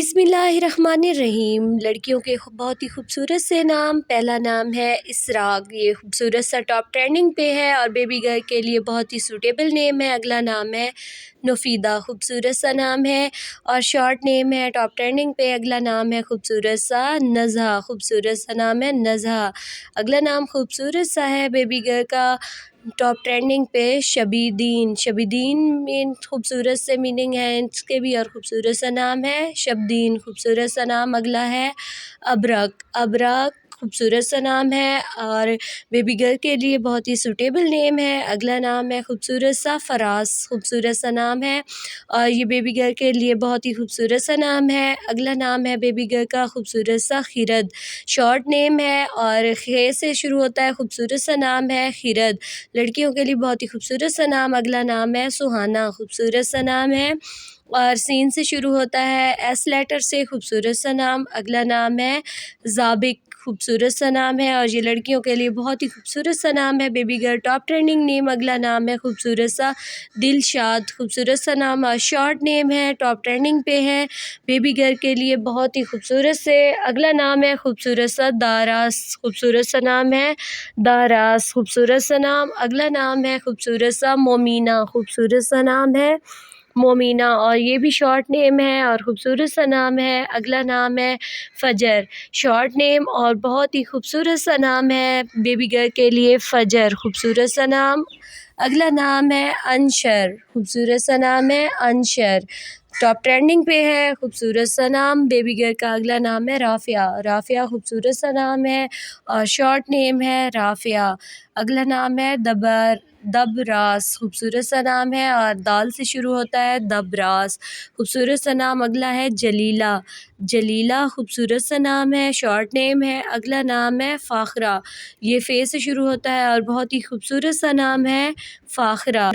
बिस्मिल्लाहिर्रहमानिर्रहीम। लड़कियों के बहुत ही खूबसूरत से नाम। पहला नाम है इसराग, ये खूबसूरत सा टॉप ट्रेंडिंग पे है और बेबी गर्ल के लिए बहुत ही सूटेबल नेम है। अगला नाम है नफीदा, खूबसूरत सा नाम है और शॉर्ट नेम है, टॉप ट्रेंडिंग पे। अगला नाम है खूबसूरत सा नज़हा, खूबसूरत सा नाम है नज़हा। अगला नाम खूबसूरत सा है बेबी गर्ल का, टॉप ट्रेंडिंग पे शबीदीन। शबीदीन मीन खूबसूरत से मीनिंग है इसके भी और ख़ूबसूरत सा नाम है शबदीन, खूबसूरत सा नाम। अगला है अबरक, अबरक खूबसूरत सा नाम है और बेबी गर्ल के लिए बहुत ही सूटेबल नेम है। अगला नाम है खूबसूरत सा फरास, खूबसूरत सा नाम है और ये बेबी गर्ल के लिए बहुत ही खूबसूरत सा नाम है। अगला नाम है बेबी गर्ल का खूबसूरत सा खिरद, शॉर्ट नेम है और खे से शुरू होता है, खूबसूरत सा नाम है खिरद, लड़कियों के लिए बहुत ही खूबसूरत सा नाम। अगला नाम है सुहाना, खूबसूरत सा नाम है और सीन से शुरू होता है, एस लेटर से, खूबसूरत सा नाम। अगला नाम है ज़ाबिक, खूबसूरत सा नाम है और ये लड़कियों के लिए बहुत ही खूबसूरत सा नाम है baby girl, top trending name. अगला नाम है खूबसूरत सा दिलशाद, खूबसूरत सा नाम और शॉर्ट नेम है, टॉप ट्रेंडिंग पे है बेबी गर्ल के लिए बहुत ही खूबसूरत से। अगला नाम है खूबसूरत सा दारास, खूबसूरत सा नाम है दारास, खूबसूरत सा नाम। अगला नाम है खूबसूरत सा मोमीना, खूबसूरत सा नाम है मोमीना और ये भी शॉर्ट नेम है और ख़ूबसूरत सा नाम है। अगला नाम है फ़जर, शॉर्ट नेम और बहुत ही खूबसूरत सा नाम है बेबी गर्ल के लिए फ़जर, खूबसूरत सा नाम। अगला नाम है अंशर, खूबसूरत सा नाम है अंशर, टॉप ट्रेंडिंग पे है, खूबसूरत सा नाम बेबी गर्ल का। अगला नाम है राफ़िया, राफ़िया खूबसूरत सा नाम है और शॉर्ट नेम है राफ़िया। अगला नाम है दबरास, खूबसूरत सा नाम है और दाल से शुरू होता है, दबरास, खूबसूरत सा नाम। अगला है जलीला, जलीला खूबसूरत सा नाम है, शॉर्ट नेम है। अगला नाम है फ़ाखरा, ये फ़े से शुरू होता है और बहुत ही खूबसूरत सा नाम है फ़ाखरा।